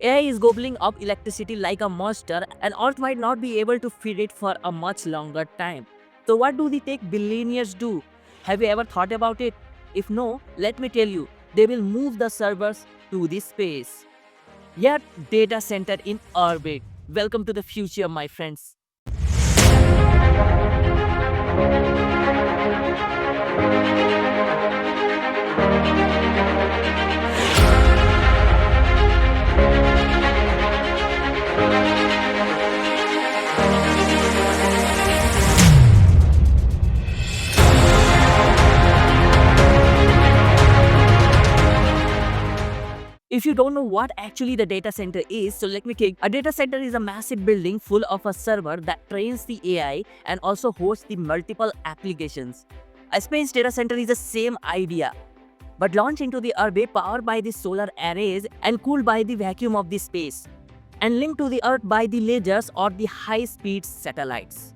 AI is gobbling up electricity like a monster, and Earth might not be able to feed it for a much longer time. So, what do the tech billionaires do? Have you ever thought about it? If no, let me tell you, they will move the servers to the space. Yet, data center in orbit. Welcome to the future, my friends. If you don't know what actually the data center is, so let me take a data center is a massive building full of a server that trains the AI and also hosts the multiple applications. A space data center is the same idea, but launched into the orbit, powered by the solar arrays and cooled by the vacuum of the space, and linked to the earth by the lasers or the high-speed satellites.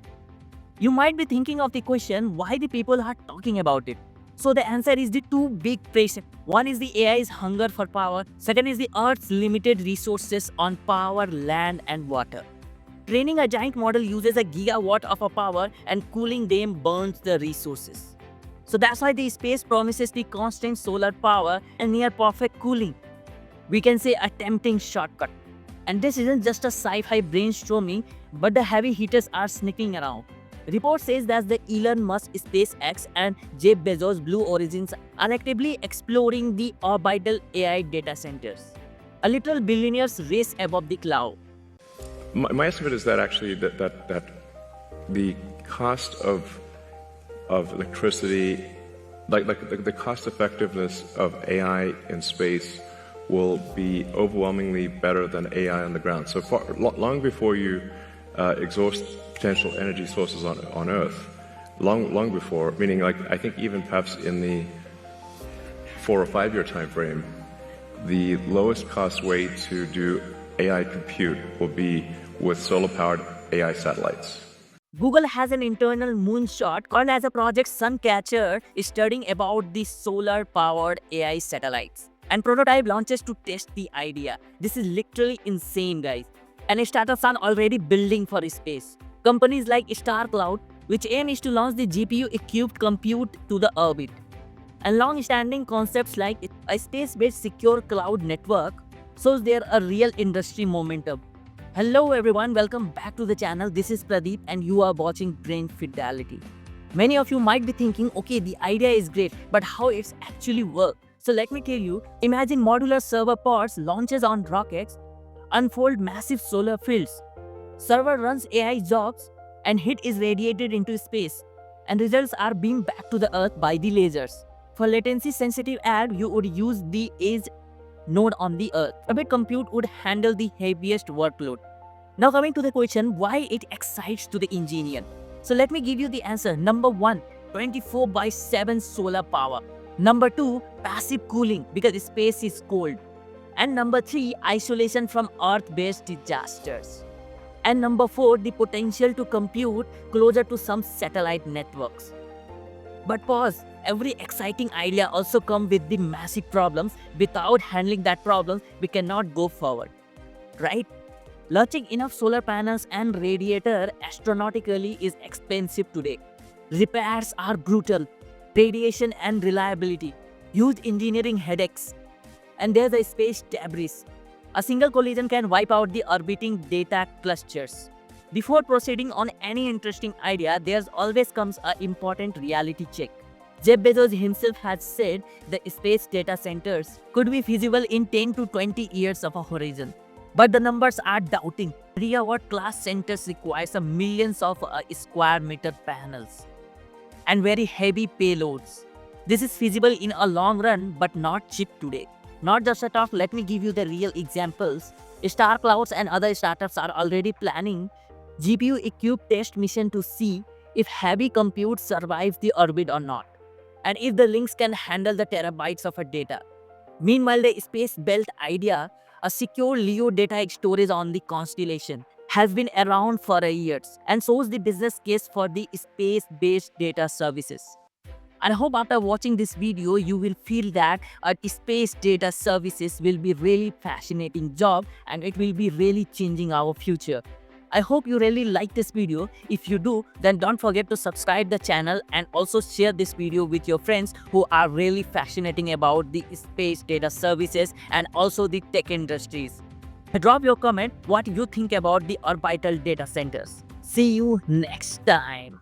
You might be thinking of the question why the people are talking about it. So the answer is the two big pressure. One is the AI's hunger for power. Second is the Earth's limited resources on power, land, and water. Training a giant model uses a gigawatt of a power, and cooling them burns the resources. So that's why the space promises the constant solar power and near perfect cooling. We can say a tempting shortcut. And this isn't just a sci-fi brainstorming, but the heavy hitters are sneaking around. Report says that the Elon Musk SpaceX and Jeff Bezos Blue Origins are actively exploring the orbital AI data centers. A literal billionaire's race above the cloud. My estimate is that actually that the cost of electricity, like the cost effectiveness of AI in space, will be overwhelmingly better than AI on the ground. So far, long before you exhaust potential energy sources on Earth, long before, meaning like I think even perhaps in the 4 or 5 year time frame, the lowest cost way to do AI compute will be with solar-powered AI satellites. Google has an internal moonshot called as a Project Suncatcher studying about the solar-powered AI satellites and prototype launches to test the idea. This is literally insane, guys. And startups are already building for space. Companies like StarCloud, which aim is to launch the GPU-equipped compute to the orbit. And long-standing concepts like a space-based secure cloud network shows there a real industry momentum. Hello everyone, welcome back to the channel. This is Pradeep and you are watching Brain Fidelity. Many of you might be thinking, okay, the idea is great, but how it's actually work? So let me tell you, imagine modular server pods launches on rockets, unfold massive solar fields. Server runs AI jobs and heat is radiated into space and results are beamed back to the earth by the lasers. For latency sensitive ad, you would use the edge node on the earth. A bit compute would handle the heaviest workload. Now coming to the question, why it excites to the engineer? So let me give you the answer. Number 1, 24/7 solar power. Number 2, passive cooling because space is cold. And number 3, isolation from earth-based disasters. And number 4, the potential to compute closer to some satellite networks. But pause, every exciting idea also comes with the massive problems. Without handling that problem, we cannot go forward, right? Launching enough solar panels and radiator astronomically is expensive today. Repairs are brutal. Radiation and reliability, huge engineering headaches. And there's a space debris. A single collision can wipe out the orbiting data clusters. Before proceeding on any interesting idea, there's always comes an important reality check. Jeff Bezos himself has said the space data centers could be feasible in 10 to 20 years of a horizon. But the numbers are doubting. Gigawatt class centers requires millions of square meter panels and very heavy payloads. This is feasible in a long run but not cheap today. Not just a talk, let me give you the real examples. Star Clouds and other startups are already planning GPU-equipped test mission to see if heavy compute survives the orbit or not, and if the links can handle the terabytes of data. Meanwhile, the space belt idea, a secure LEO data storage on the constellation, has been around for years and shows the business case for the space-based data services. And I hope after watching this video, you will feel that space data services will be really fascinating job and it will be really changing our future. I hope you really like this video. If you do, then don't forget to subscribe the channel and also share this video with your friends who are really fascinating about the space data services and also the tech industries. Drop your comment what you think about the orbital data centers. See you next time.